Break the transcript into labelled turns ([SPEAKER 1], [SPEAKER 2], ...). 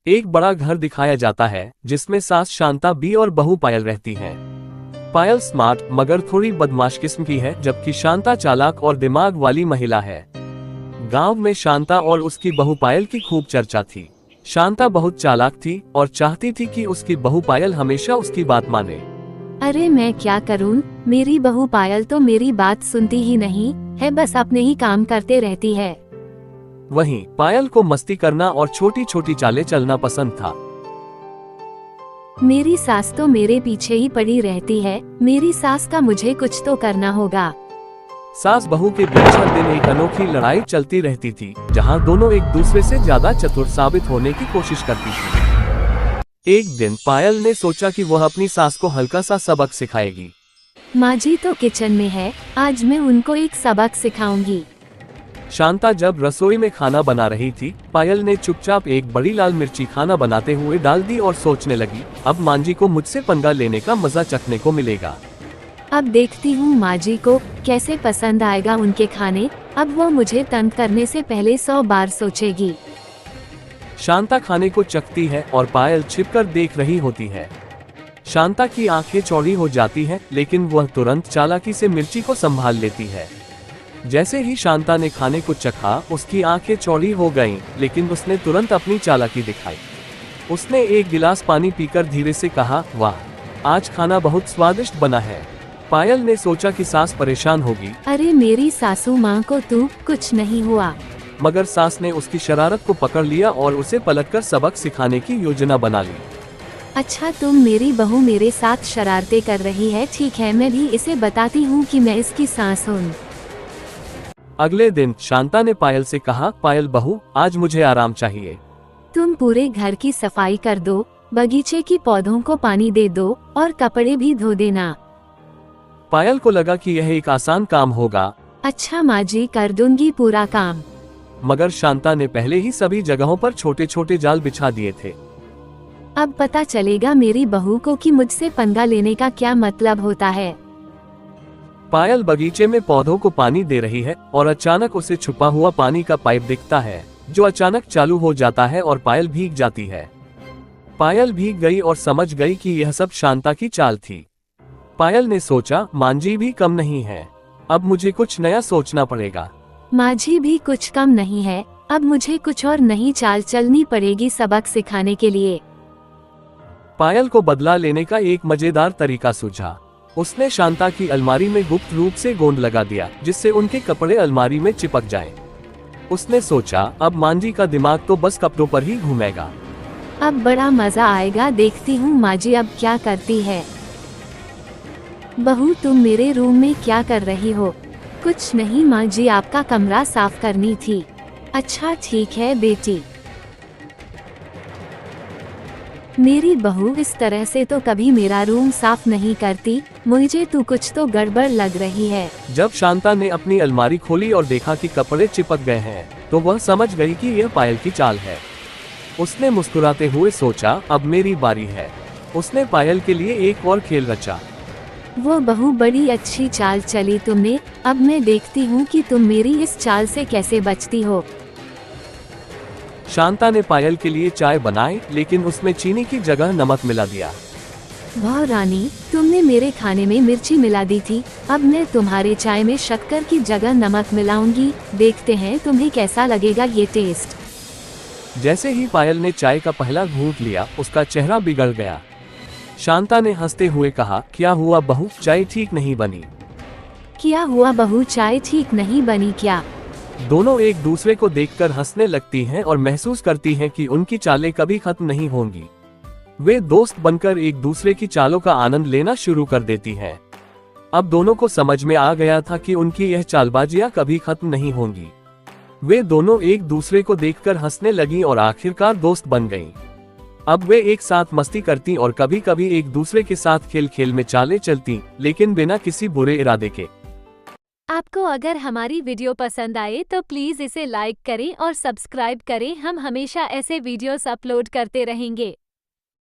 [SPEAKER 1] एक बड़ा घर दिखाया जाता है जिसमें सास शांता बी और बहू पायल रहती हैं। पायल स्मार्ट मगर थोड़ी बदमाश किस्म की है, जबकि शांता चालाक और दिमाग वाली महिला है। गांव में शांता और उसकी बहू पायल की खूब चर्चा थी। शांता बहुत चालाक थी और चाहती थी कि उसकी बहू पायल हमेशा उसकी बात माने।
[SPEAKER 2] अरे मैं क्या करूं, मेरी बहू पायल तो मेरी बात सुनती ही नहीं है, बस अपने ही काम करते रहती है।
[SPEAKER 1] वहीं पायल को मस्ती करना और छोटी छोटी चालें चलना पसंद था।
[SPEAKER 2] मेरी सास तो मेरे पीछे ही पड़ी रहती है, मेरी सास का मुझे कुछ तो करना होगा।
[SPEAKER 1] सास बहू के बीच हर दिन एक अनोखी लड़ाई चलती रहती थी, जहां दोनों एक दूसरे से ज्यादा चतुर साबित होने की कोशिश करती थी। एक दिन पायल ने सोचा कि वह अपनी सास को हल्का सा सबक सिखाएगी।
[SPEAKER 2] माँ जी तो किचन में है, आज मैं उनको एक सबक सिखाऊंगी।
[SPEAKER 1] शांता जब रसोई में खाना बना रही थी, पायल ने चुपचाप एक बड़ी लाल मिर्ची खाना बनाते हुए डाल दी और सोचने लगी, अब माँ जी को मुझसे पंगा लेने का मजा चखने को मिलेगा।
[SPEAKER 2] अब देखती हूँ माँ जी को कैसे पसंद आएगा उनके खाने, अब वो मुझे तंग करने से पहले 100 बार सोचेगी।
[SPEAKER 1] शांता खाने को चखती है और पायल छिपकर देख रही होती है। शांता की आंखें चौड़ी हो जाती हैं, लेकिन वह तुरंत चालाकी से मिर्ची को संभाल लेती है। जैसे ही शांता ने खाने को चखा, उसकी आंखें चौड़ी हो गईं, लेकिन उसने तुरंत अपनी चालाकी दिखाई। उसने एक गिलास पानी पीकर धीरे से कहा, वाह, आज खाना बहुत स्वादिष्ट बना है। पायल ने सोचा कि सास परेशान होगी।
[SPEAKER 2] अरे मेरी सासू माँ को तू कुछ नहीं हुआ।
[SPEAKER 1] मगर सास ने उसकी शरारत को पकड़ लिया और उसे पलटकर सबक सिखाने की योजना बना ली।
[SPEAKER 2] अच्छा, तुम मेरी बहू मेरे साथ शरारतें कर रही है, ठीक है, मैं भी इसे बताती हूँ कि मैं इसकी सास हूँ।
[SPEAKER 1] अगले दिन शांता ने पायल से कहा, पायल बहू, आज मुझे आराम चाहिए।
[SPEAKER 2] तुम पूरे घर की सफाई कर दो, बगीचे की पौधों को पानी दे दो और कपड़े भी धो देना।
[SPEAKER 1] पायल को लगा कि यह एक आसान काम होगा।
[SPEAKER 2] अच्छा माँ जी, कर दूंगी पूरा काम।
[SPEAKER 1] मगर शांता ने पहले ही सभी जगहों पर छोटे छोटे जाल बिछा दिए थे।
[SPEAKER 2] अब पता चलेगा मेरी बहू को कि मुझसे पंगा लेने का क्या मतलब होता है।
[SPEAKER 1] पायल बगीचे में पौधों को पानी दे रही है और अचानक उसे छुपा हुआ पानी का पाइप दिखता है, जो अचानक चालू हो जाता है और पायल भीग जाती है। पायल भीग गई और समझ गई कि यह सब शांता की चाल थी। पायल ने सोचा, मांझी भी कम नहीं है, अब मुझे कुछ नया सोचना पड़ेगा।
[SPEAKER 2] माझी भी कुछ कम नहीं है, अब मुझे कुछ और नई चाल चलनी पड़ेगी सबक सिखाने के लिए।
[SPEAKER 1] पायल को बदला लेने का एक मजेदार तरीका सूझा। उसने शांता की अलमारी में गुप्त रूप से गोंद लगा दिया, जिससे उनके कपड़े अलमारी में चिपक जाएं। उसने सोचा, अब मांझी का दिमाग तो बस कपड़ों पर ही घूमेगा।
[SPEAKER 2] अब बड़ा मजा आएगा, देखती हूँ माजी अब क्या करती है। बहू, तुम मेरे रूम में क्या कर रही हो? कुछ नहीं माँ जी, आपका कमरा साफ करनी थी। अच्छा ठीक है बेटी। मेरी बहू इस तरह से तो कभी मेरा रूम साफ नहीं करती, मुझे तो कुछ तो गड़बड़ लग रही है।
[SPEAKER 1] जब शांता ने अपनी अलमारी खोली और देखा कि कपड़े चिपक गए हैं, तो वह समझ गई कि यह पायल की चाल है। उसने मुस्कुराते हुए सोचा, अब मेरी बारी है। उसने पायल के लिए एक और खेल रचा।
[SPEAKER 2] वो बहू, बड़ी अच्छी चाल चली तुमने, अब मैं देखती हूँ कि तुम मेरी इस चाल से कैसे बचती हो।
[SPEAKER 1] शांता ने पायल के लिए चाय बनाई, लेकिन उसमें चीनी की जगह नमक मिला दिया।
[SPEAKER 2] वाह रानी, तुमने मेरे खाने में मिर्ची मिला दी थी, अब मैं तुम्हारे चाय में शक्कर की जगह नमक मिलाऊंगी, देखते हैं तुम्हें कैसा लगेगा ये टेस्ट।
[SPEAKER 1] जैसे ही पायल ने चाय का पहला घूंट लिया, उसका चेहरा बिगड़ गया। शांता ने हंसते हुए कहा, क्या हुआ बहू, चाय ठीक नहीं बनी?
[SPEAKER 2] क्या हुआ बहू, चाय ठीक नहीं बनी क्या?
[SPEAKER 1] दोनों एक दूसरे को देखकर हंसने लगती हैं और महसूस करती हैं कि उनकी चालें कभी खत्म नहीं होंगी। वे दोस्त बनकर एक दूसरे की चालों का आनंद लेना शुरू कर देती हैं। अब दोनों को समझ में आ गया था कि उनकी यह चालबाजियां कभी खत्म नहीं होंगी। वे दोनों एक दूसरे को देखकर हंसने लगीं और आखिरकार दोस्त बन गईं। अब वे एक साथ मस्ती करती और कभी कभी एक दूसरे के साथ खेल खेल में चालें चलती, लेकिन बिना किसी बुरे इरादे के।
[SPEAKER 2] आपको अगर हमारी वीडियो पसंद आए तो प्लीज इसे लाइक करें और सब्सक्राइब करें, हम हमेशा ऐसे वीडियोस अपलोड करते रहेंगे।